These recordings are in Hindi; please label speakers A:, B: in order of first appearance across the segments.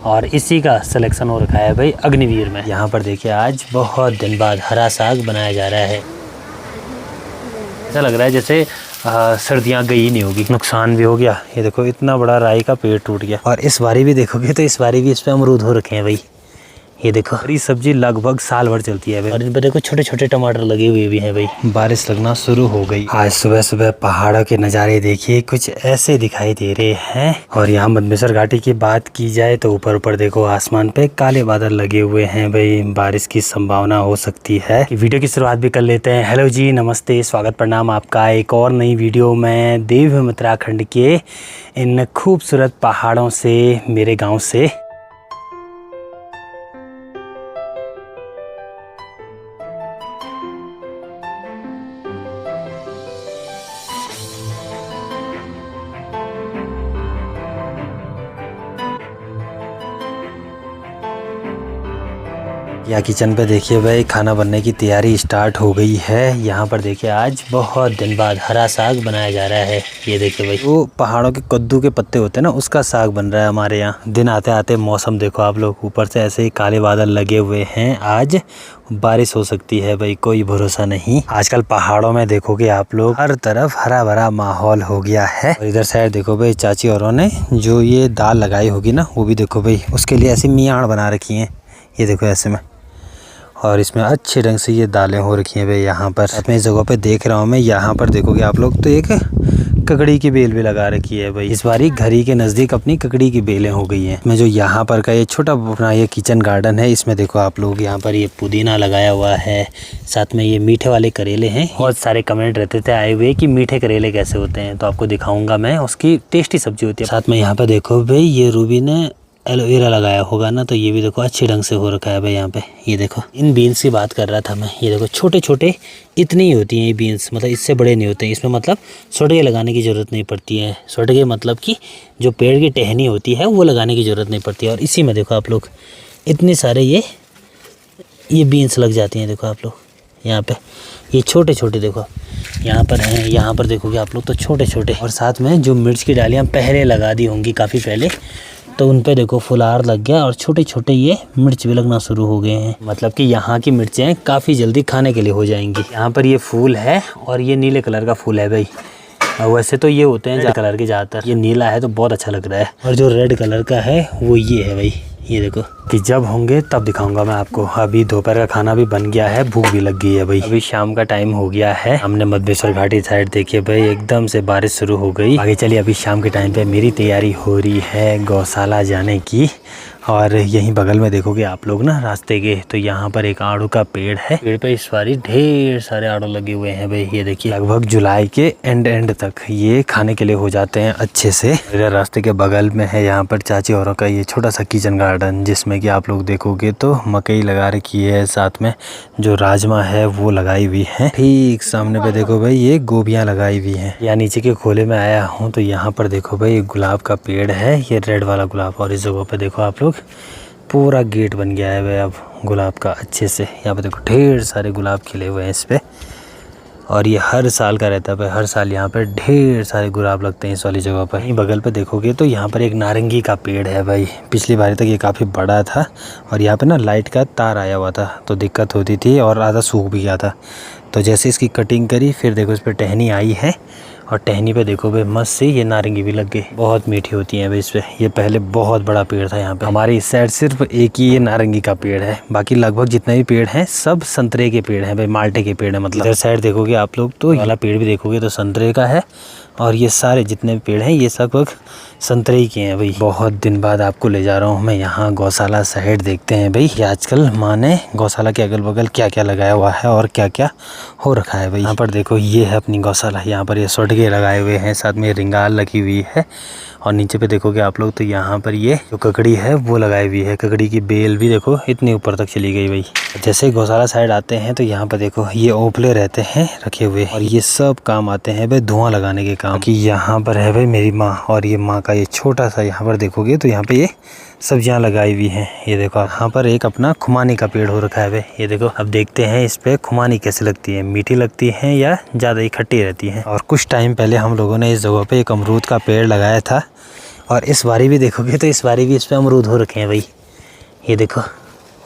A: और इसी का सिलेक्शन हो रखा है भाई अग्निवीर में। यहाँ पर देखिए आज बहुत दिन बाद हरा साग बनाया जा रहा है। ऐसा लग रहा है जैसे सर्दियाँ गई नहीं होगी। नुकसान भी हो गया। ये देखो इतना बड़ा राई का पेड़ टूट गया। और इस बारी भी देखोगे तो इस बारी भी इस पे अमरूद हो रखे हैं भाई। ये देखो हरी सब्जी लगभग साल भर चलती है भाई। और इन पे देखो छोटे छोटे टमाटर लगे हुए भी हैं भाई। बारिश लगना शुरू हो गई। आज सुबह सुबह पहाड़ों के नज़ारे देखिए कुछ ऐसे दिखाई दे रहे हैं। और यहाँ मधमेश्वर घाटी की बात की जाए तो ऊपर ऊपर देखो आसमान पे काले बादल लगे हुए हैं भाई। बारिश की संभावना हो सकती है। वीडियो की शुरुआत भी कर लेते हैं। हेलो जी, नमस्ते, स्वागत प्रणाम आपका एक और नई वीडियो में देवभूमि उत्तराखंड के इन खूबसूरत पहाड़ों से, मेरे गाँव से। या किचन पे देखिए भाई खाना बनने की तैयारी स्टार्ट हो गई है। यहाँ पर देखिए आज बहुत दिन बाद हरा साग बनाया जा रहा है। ये देखिए भाई वो पहाड़ों के कद्दू के पत्ते होते हैं ना, उसका साग बन रहा है हमारे यहाँ। दिन आते आते मौसम देखो आप लोग, ऊपर से ऐसे ही काले बादल लगे हुए हैं। आज बारिश हो सकती है भाई, कोई भरोसा नहीं। आजकल पहाड़ों में देखोगे आप लोग हर तरफ हरा भरा माहौल हो गया है। और इधर साइड देखो भाई चाची औरों ने जो ये दाल लगाई होगी ना, वो भी देखो भाई उसके लिए ऐसी मियाण बना रखी है। ये देखो ऐसे में, और इसमें अच्छे ढंग से ये दालें हो रखी हैं भाई। यहाँ पर अपने इस जगह पे देख रहा हूँ मैं, यहाँ पर देखोगे आप लोग तो एक ककड़ी की बेल भी लगा रखी है भाई। इस बारी घर ही के नज़दीक अपनी ककड़ी की बेलें हो गई हैं। मैं जो यहाँ पर का ये छोटा अपना ये किचन गार्डन है, इसमें देखो आप लोग यहाँ पर ये पुदीना लगाया हुआ है। साथ में ये मीठे वाले करेले हैं। बहुत सारे कमेंट रहते थे आए हुए कि मीठे करेले कैसे होते हैं, तो आपको दिखाऊंगा मैं। उसकी टेस्टी सब्जी होती है। साथ में यहाँ पर देखो भाई ये रूबी ने एलोवेरा लगाया होगा ना, तो ये भी देखो अच्छे ढंग से हो रखा है भाई यहाँ पे। ये देखो इन बीन्स की बात कर रहा था मैं। ये देखो छोटे छोटे इतनी ही होती हैं ये बीन्स, मतलब इससे बड़े नहीं होते हैं। इसमें मतलब सोटके लगाने की ज़रूरत नहीं पड़ती है। सोटके मतलब कि जो पेड़ की टहनी होती है वो लगाने की ज़रूरत नहीं पड़ती है। और इसी में देखो आप लोग इतने सारे ये बीन्स लग जाती हैं। देखो आप लोग यहाँ पे ये छोटे छोटे देखो यहाँ पर हैं। यहाँ पर देखोगे आप लोग तो छोटे छोटे। और साथ में जो मिर्च की डालियाँ पहले लगा दी होंगी काफ़ी पहले, तो उन पे देखो फुलार लग गया और छोटे छोटे ये मिर्च भी लगना शुरू हो गए हैं। मतलब कि यहाँ की मिर्चें काफ़ी जल्दी खाने के लिए हो जाएंगी। यहाँ पर ये फूल है और ये नीले कलर का फूल है भाई। वैसे तो ये होते हैं कलर के ज़्यादातर, ये नीला है तो बहुत अच्छा लग रहा है। और जो रेड कलर का है वो ये है भाई। ये देखो कि जब होंगे तब दिखाऊंगा मैं आपको। अभी दोपहर का खाना भी बन गया है, भूख भी लग गई है भाई। अभी शाम का टाइम हो गया है। हमने मधमेश्वर घाटी साइड देखिए भाई एकदम से बारिश शुरू हो गई। आगे चलिए, अभी शाम के टाइम पे मेरी तैयारी हो रही है गौशाला जाने की। और यहीं बगल में देखोगे आप लोग ना रास्ते के, तो यहाँ पर एक आड़ू का पेड़ है। पेड़ पे इस बारी ढेर सारे आड़ू लगे हुए हैं भाई। ये देखिए लगभग जुलाई के एंड तक ये खाने के लिए हो जाते हैं अच्छे से। इधर रास्ते के बगल में है यहाँ पर चाची औरों का ये छोटा सा किचन गार्डन, जिसमें कि आप लोग देखोगे तो मकई लगा रखी है। साथ में जो राजमा है वो लगाई हुई है। ठीक सामने पे देखो भाई ये गोभियाँ लगाई हुई हैं। यहाँ नीचे के खोले में आया हूँ तो यहाँ पर देखो भाई गुलाब का पेड़ है, ये रेड वाला गुलाब। और इस जगह पे देखो आप लोग पूरा गेट बन गया है भाई अब गुलाब का अच्छे से। यहाँ पे देखो ढेर सारे गुलाब खिले हुए हैं इस पे। और ये हर साल का रहता है भाई, हर साल यहाँ पे ढेर सारे गुलाब लगते हैं इस वाली जगह पर। बगल पे देखोगे तो यहाँ पर एक नारंगी का पेड़ है भाई। पिछली बार तक ये काफ़ी बड़ा था और यहाँ पे ना लाइट का तार आया हुआ था तो दिक्कत होती थी और आधा सूख भी गया था। तो जैसे इसकी कटिंग करी फिर देखो इस पर टहनी आई है और टहनी पे देखो भाई मस्त से ये नारंगी भी लग गई। बहुत मीठी होती है भाई इस पे। ये पहले बहुत बड़ा पेड़ था यहाँ पे। हमारे इस साइड सिर्फ एक ही ये नारंगी का पेड़ है, बाकी लगभग जितने भी पेड़ हैं सब संतरे के पेड़ हैं भाई, माल्टे के पेड़ है। मतलब इधर साइड देखोगे आप लोग तो वाला पेड़ भी देखोगे तो संतरे का है। और ये सारे जितने भी पेड़ हैं ये सब संतरे ही के हैं भाई। बहुत दिन बाद आपको ले जा रहा हूँ मैं यहाँ गौशाला साइड। देखते हैं भाई कि आजकल माँ ने गौशाला के अगल बगल क्या क्या लगाया हुआ है और क्या क्या हो रखा है भाई। यहाँ पर देखो ये है अपनी गौशाला। यहाँ पर ये सोटके लगाए हुए हैं, साथ में रिंगाल लगी हुई है। और नीचे पे देखोगे आप लोग तो यहाँ पर ये जो ककड़ी है वो लगाई हुई है। ककड़ी की बेल भी देखो इतनी ऊपर तक चली गई भाई। जैसे गौशाला साइड आते हैं तो यहाँ पर देखो ये ओपले रहते हैं रखे हुए और ये सब काम आते हैं भाई धुआं लगाने के काम कि। यहाँ पर है भाई मेरी माँ और ये माँ का ये छोटा सा यहाँ पर देखोगे तो यहाँ पे ये सब्जियां लगाई हुई हैं। ये देखो यहाँ पर एक अपना खुमानी का पेड़ हो रखा है भाई। ये देखो अब देखते हैं इस पे खुमानी कैसे लगती है, मीठी लगती है या ज़्यादा ही खट्टी रहती है। और कुछ टाइम पहले हम लोगों ने इस जगह पे एक अमरूद का पेड़ लगाया था और इस बारी भी देखोगे तो इस बारी भी इस पे अमरूद हो रखे हैं भाई, ये देखो,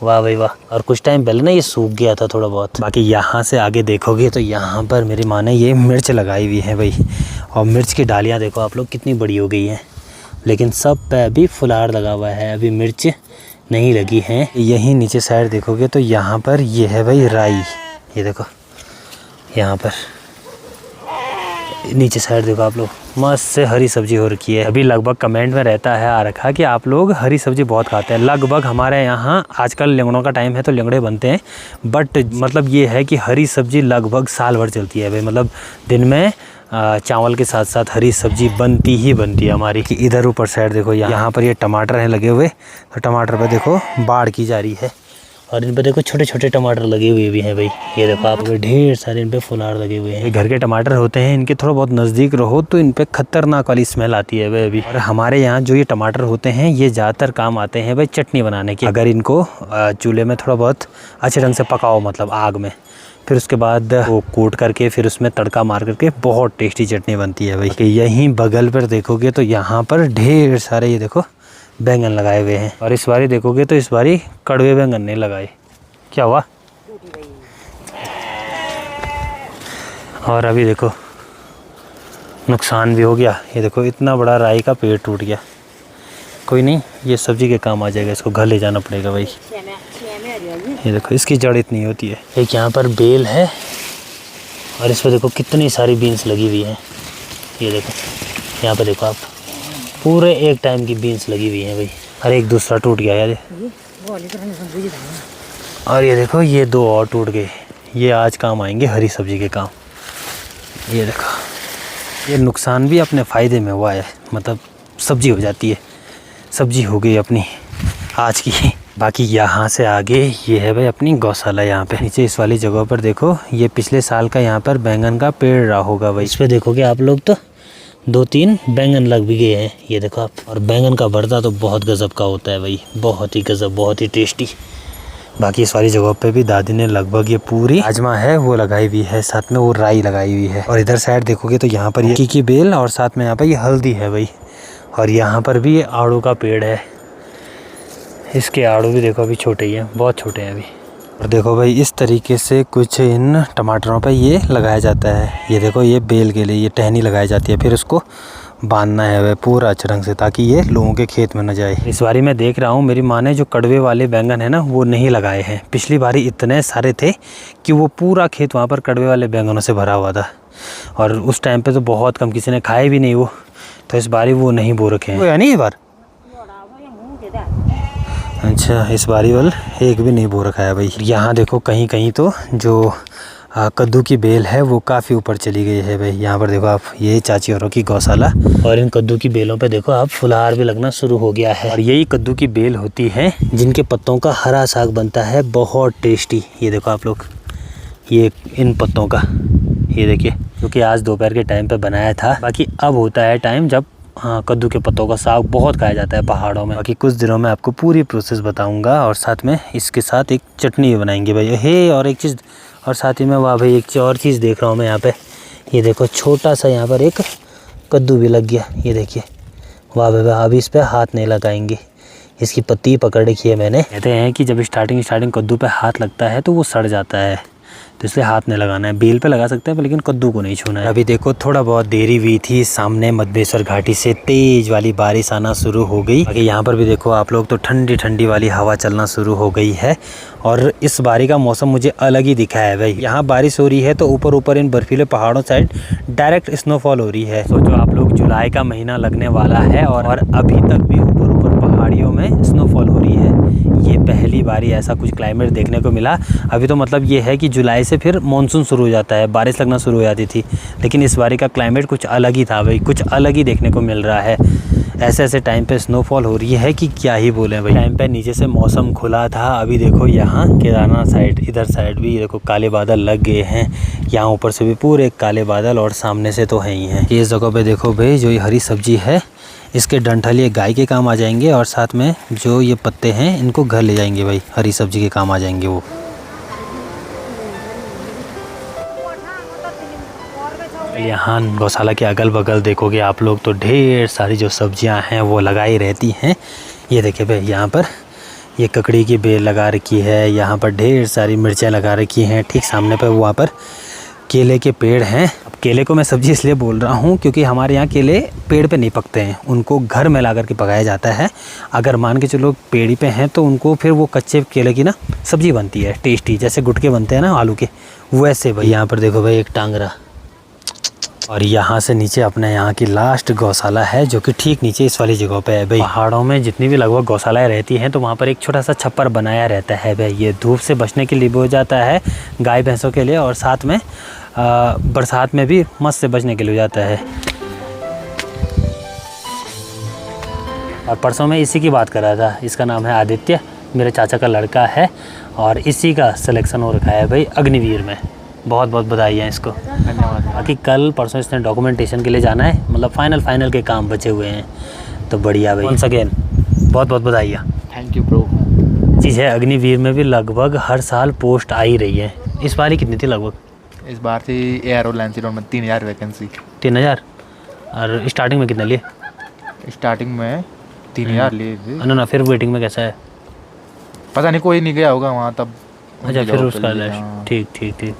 A: वाह भाई वाह। और कुछ टाइम पहले ना ये सूख गया था थोड़ा बहुत। बाकी यहाँ से आगे देखोगे तो यहाँ पर मेरी माँ ने ये मिर्च लगाई हुई है भाई, और मिर्च की डालियाँ देखो आप लोग कितनी बड़ी हो गई हैं, लेकिन सब पे अभी फुलार लगा हुआ है, अभी मिर्च नहीं लगी हैं। यहीं नीचे साइड देखोगे तो यहाँ पर ये है भाई राई, ये देखो यहाँ पर नीचे साइड देखो आप लोग, मस्त से हरी सब्जी हो रखी है। अभी लगभग कमेंट में रहता है आ रखा कि आप लोग हरी सब्जी बहुत खाते हैं। लगभग हमारे यहाँ आजकल लेंगड़ों का टाइम है तो लेंगड़े बनते हैं, बट मतलब ये है कि हरी सब्जी लगभग साल भर चलती है भाई। मतलब दिन में चावल के साथ साथ हरी सब्जी बनती ही बनती है हमारी। कि इधर ऊपर साइड देखो यहाँ पर ये टमाटर हैं लगे हुए, तो टमाटर पर देखो बाढ़ की जा रही है, और इन पे देखो छोटे छोटे टमाटर लगे हुए भी हैं भाई, ये देखो आप, ढेर सारे इन पे फुलार लगे हुए हैं। घर के टमाटर होते हैं, इनके थोड़ा बहुत नज़दीक रहो तो इन पे खतरनाक वाली स्मेल आती है भाई अभी। और हमारे यहाँ जो ये टमाटर होते हैं ये ज़्यादातर काम आते हैं भाई चटनी बनाने की। अगर इनको चूल्हे में थोड़ा बहुत अच्छे ढंग से पकाओ, मतलब आग में, फिर उसके बाद वो कूट करके फिर उसमें तड़का मार करके बहुत टेस्टी चटनी बनती है भाई। यहीं बगल पर देखोगे तो यहाँ पर ढेर सारे ये देखो बैंगन लगाए हुए हैं, और इस बारी देखोगे तो इस बारी कड़वे बैंगन नहीं लगाए। क्या हुआ? और अभी देखो नुकसान भी हो गया, ये देखो इतना बड़ा राई का पेड़ टूट गया। कोई नहीं, ये सब्जी के काम आ जाएगा, इसको घर ले जाना पड़ेगा भाई। ये देखो इसकी जड़ इतनी होती है। एक यहाँ पर बेल है, और इस पर देखो कितनी सारी बीन्स लगी हुई हैं, ये देखो यहाँ पर देखो आप, पूरे एक टाइम की बीन्स लगी हुई हैं भाई। अरे एक दूसरा टूट गया यार, और ये देखो ये दो और टूट गए, ये आज काम आएंगे हरी सब्जी के काम। ये देखो ये नुकसान भी अपने फ़ायदे में हुआ है, मतलब सब्जी हो जाती है, सब्जी हो गई अपनी आज की। बाकी यहाँ से आगे ये है भाई अपनी गौशाला। यहाँ पे नीचे इस वाली जगह पर देखो, ये पिछले साल का यहाँ पर बैंगन का पेड़ रहा होगा भाई। इस पर देखोगे आप लोग तो 2-3 बैंगन लग भी गए हैं, ये देखो आप। और बैंगन का भरता तो बहुत गजब का होता है भाई, बहुत ही गजब, बहुत ही टेस्टी। बाकी इस वाली जगह पे भी दादी ने लगभग ये पूरी राजमा है वो लगाई हुई है, साथ में वो राई लगाई हुई है। और इधर साइड देखोगे तो यहाँ पर ये की बेल, और साथ में यहाँ पर ये हल्दी है भाई। और यहाँ पर भी ये आड़ू का पेड़ है, इसके आड़ू भी देखो अभी छोटे ही हैं, बहुत छोटे हैं अभी। और देखो भाई इस तरीके से कुछ इन टमाटरों पे ये लगाया जाता है, ये देखो ये बेल के लिए ये टहनी लगाई जाती है, फिर उसको बांधना है वह पूरा अच्छे ढंग से, ताकि ये लोगों के खेत में न जाए। इस बारी मैं देख रहा हूँ मेरी माँ ने जो कड़वे वाले बैंगन है ना वो नहीं लगाए हैं। पिछली बारी इतने सारे थे कि वो पूरा खेत वहाँ पर कड़वे वाले बैंगनों से भरा हुआ था, और उस टाइम पे तो बहुत कम, किसी ने खाए भी नहीं वो, तो इस बारी वो नहीं बो रखे हैं। नहीं, ये बार अच्छा इस बारी वाल एक भी नहीं बो रखा है भाई। यहाँ देखो कहीं कहीं तो जो कद्दू की बेल है वो काफ़ी ऊपर चली गई है भाई। यहाँ पर देखो आप, ये चाची औरों की गौशाला, और इन कद्दू की बेलों पे देखो आप फुलार भी लगना शुरू हो गया है। और यही कद्दू की बेल होती है जिनके पत्तों का हरा साग बनता है, बहुत टेस्टी। ये देखो आप लोग, ये इन पत्तों का, ये देखिए, क्योंकि आज दोपहर के टाइम पे बनाया था। बाकी अब होता है टाइम जब कद्दू के पत्तों का साग बहुत खाया जाता है पहाड़ों में। बाकी कुछ दिनों में आपको पूरी प्रोसेस बताऊंगा, और साथ में इसके साथ एक चटनी बनाएंगे भाई। हे और एक चीज़ और साथ ही में, वाह भाई एक और चीज़ देख रहा हूँ मैं यहाँ पे, ये देखो छोटा सा यहाँ पर एक कद्दू भी लग गया, ये देखिए, वाह भाई वाह। अभी इस पर हाथ नहीं लगाएंगे, इसकी पत्ती पकड़ रखी है मैंने। कहते हैं कि जब स्टार्टिंग कद्दू पे हाथ लगता है तो वो सड़ जाता है, तो इसलिए हाथ नहीं लगाना है। बेल पे लगा सकते हैं लेकिन कद्दू को नहीं छूना है। अभी देखो थोड़ा बहुत देरी हुई थी, सामने मधेश्वर घाटी से तेज वाली बारिश आना शुरू हो गई। बाकी यहाँ पर भी देखो आप लोग तो ठंडी ठंडी वाली हवा चलना शुरू हो गई है, और इस बारी का मौसम मुझे अलग ही दिखा है भाई। यहाँ बारिश हो रही है तो ऊपर ऊपर इन बर्फीले पहाड़ों साइड डायरेक्ट स्नोफॉल हो रही है। सोचो आप लोग, जुलाई का महीना लगने वाला है और अभी तक भी ऊपर ऊपर पहाड़ियों में स्नोफॉल हो रही है। ये पहली बारी ऐसा कुछ क्लाइमेट देखने को मिला। अभी तो मतलब ये है कि जुलाई से फिर मानसून शुरू हो जाता है, बारिश लगना शुरू हो जाती थी, लेकिन इस बारी का क्लाइमेट कुछ अलग ही था भाई, कुछ अलग ही देखने को मिल रहा है। ऐसे ऐसे टाइम पे स्नोफॉल हो रही है कि क्या ही बोले भाई। टाइम पे नीचे से मौसम खुला था। अभी देखो यहाँ केदारनाथ साइड, इधर साइड भी देखो काले बादल लग गए हैं, यहाँ ऊपर से भी पूरे काले बादल, और सामने से तो है ही हैं। इस जगह पे देखो भाई, जो ये हरी सब्जी है इसके डंठल ये गाय के काम आ जाएंगे, और साथ में जो ये पत्ते हैं इनको घर ले जाएंगे भाई, हरी सब्जी के काम आ जाएंगे वो। यहाँ गौशाला के अगल बगल देखोगे आप लोग तो ढेर सारी जो सब्जियां हैं वो लगाई रहती हैं। ये देखिए भाई यहाँ पर ये ककड़ी की बेल लगा रखी है, यहाँ पर ढेर सारी मिर्चें लगा रखी हैं। ठीक सामने पर वहाँ पर केले के पेड़ हैं। अब केले को मैं सब्ज़ी इसलिए बोल रहा हूँ क्योंकि हमारे यहाँ केले पेड़ पे नहीं पकते हैं, उनको घर में ला करके पकाया जाता है। अगर मान के चलो पेड़ी पे हैं तो उनको फिर वो कच्चे केले की ना सब्ज़ी बनती है टेस्टी, जैसे गुटके बनते हैं ना आलू के, वैसे भाई। यहाँ पर देखो भाई एक टांगरा, और यहाँ से नीचे अपने यहाँ की लास्ट गौशाला है जो कि ठीक नीचे इस वाली जगह पे है भाई। पहाड़ों में जितनी भी लगभग गौशालाएँ रहती हैं तो वहाँ पर एक छोटा सा छप्पर बनाया रहता है भाई। ये धूप से बचने के लिए भी हो जाता है, गाय भैंसों के लिए, और साथ में बरसात में भी मस्त से बचने के लिए हो जाता है। और परसों में इसी की बात कर रहा था, इसका नाम है आदित्य, मेरे चाचा का लड़का है और इसी का सिलेक्शन हो रखा है भाई अग्निवीर में। बहुत बहुत बधाई है इसको, धन्यवाद। बाकी कल परसों इसने डॉक्यूमेंटेशन के लिए जाना है, मतलब फाइनल के काम बचे हुए हैं, तो बढ़िया भाई। वंस अगेन बहुत बहुत बधाई।
B: Thank you bro.
A: चीज़ है अग्निवीर में भी लगभग हर साल पोस्ट आ ही रही है। इस बार ही कितनी थी लगभग?
B: इस बार थी एयर लैंसिडोन में 3000 वैकेंसी।
A: 3000? और स्टार्टिंग में कितने लिए?
B: स्टार्टिंग में 3000 लिए थे
A: ना फिर वेटिंग में कैसा है
B: पता नहीं, कोई नहीं गया होगा वहाँ तब।
A: अच्छा फिर उसका ठीक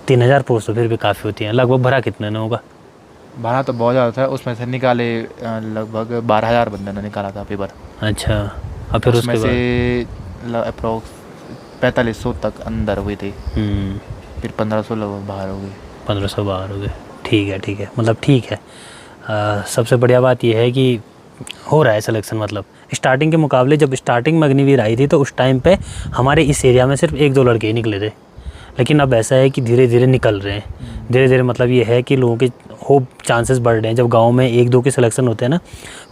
A: 3000 पोस्ट तो फिर भी काफ़ी होती हैं। लगभग भरा कितने ने होगा?
B: भाड़ा तो बहुत ज़्यादा था, उसमें से निकाले लगभग 12000 बंदे ने निकाला था पेपर।
A: अच्छा, और फिर
B: उसमें से अप्रोक्स 4500 तक अंदर हुई थी, फिर 1500 लगभग बाहर हो गए।
A: 1500 बाहर हो गए। ठीक है, मतलब ठीक है। सबसे बढ़िया बात यह है कि हो रहा है सिलेक्शन। मतलब स्टार्टिंग के मुकाबले जब स्टार्टिंग में अग्निवीर आई थी तो उस टाइम पे हमारे इस एरिया में सिर्फ 1-2 लड़के ही निकले थे, लेकिन अब ऐसा है कि धीरे धीरे निकल रहे हैं। धीरे मतलब ये है कि लोगों के चांसेस बढ़ रहे हैं। जब गांव में 1-2 के सिलेक्शन होते हैं ना,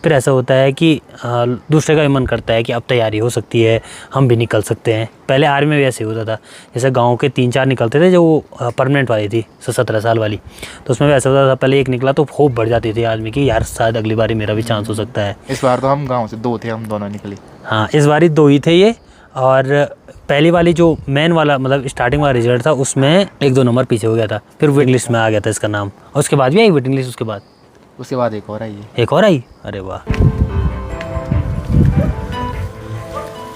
A: फिर ऐसा होता है कि दूसरे का भी मन करता है कि अब तैयारी हो सकती है, हम भी निकल सकते हैं। पहले आर्मी में भी ऐसे होता था, जैसे गांव के 3-4 निकलते थे जो वो परमानेंट वाली थी 17 साल वाली, तो उसमें भी ऐसा होता था पहले एक निकला तो होप बढ़ जाती थी आदमी की, यार शायद अगली बारी मेरा भी चांस हो सकता है।
B: इस बार तो हम गाँव से 2 थे, हम दोनों निकले।
A: हाँ, इस बार 2 ही थे ये, और पहली वाली जो मेन वाला मतलब स्टार्टिंग वाला रिजल्ट था उसमें 1-2 नंबर पीछे हो गया था, फिर वेटिंग लिस्ट में आ गया था इसका नाम। और उसके बाद भी आई वेटिंग लिस्ट? उसके बाद
B: एक और आई है।
A: एक और आई? अरे वाह।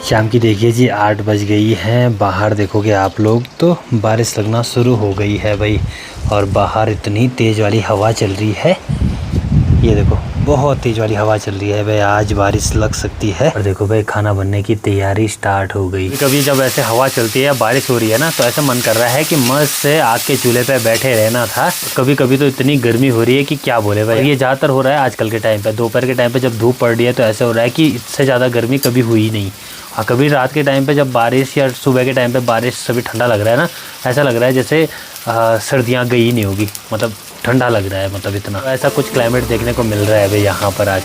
A: शाम की देखिए जी 8 बज गई हैं। बाहर देखोगे आप लोग तो बारिश लगना शुरू हो गई है भाई, और बाहर इतनी तेज़ वाली हवा चल रही है, ये देखो बहुत तेज़ वाली हवा चल रही है भाई, आज बारिश लग सकती है। और देखो भाई खाना बनने की तैयारी स्टार्ट हो गई। कभी जब ऐसे हवा चलती है, बारिश हो रही है ना, तो ऐसा मन कर रहा है कि मस्त से आग के चूल्हे पे बैठे रहना था। कभी कभी तो इतनी गर्मी हो रही है कि क्या बोले भाई। ये ज़्यादातर हो रहा है आजकल के टाइम पे, दोपहर के टाइम पे जब धूप पड़ रही है तो ऐसा हो रहा है कि इससे ज़्यादा गर्मी कभी हुई ही नहीं। और कभी रात के टाइम पे जब बारिश या सुबह के टाइम पे बारिश सभी ठंडा लग रहा है ना, ऐसा लग रहा है जैसे सर्दियाँ गई नहीं होगी, मतलब ठंडा लग रहा है, मतलब इतना ऐसा कुछ क्लाइमेट देखने को मिल रहा है भाई यहाँ पर आज।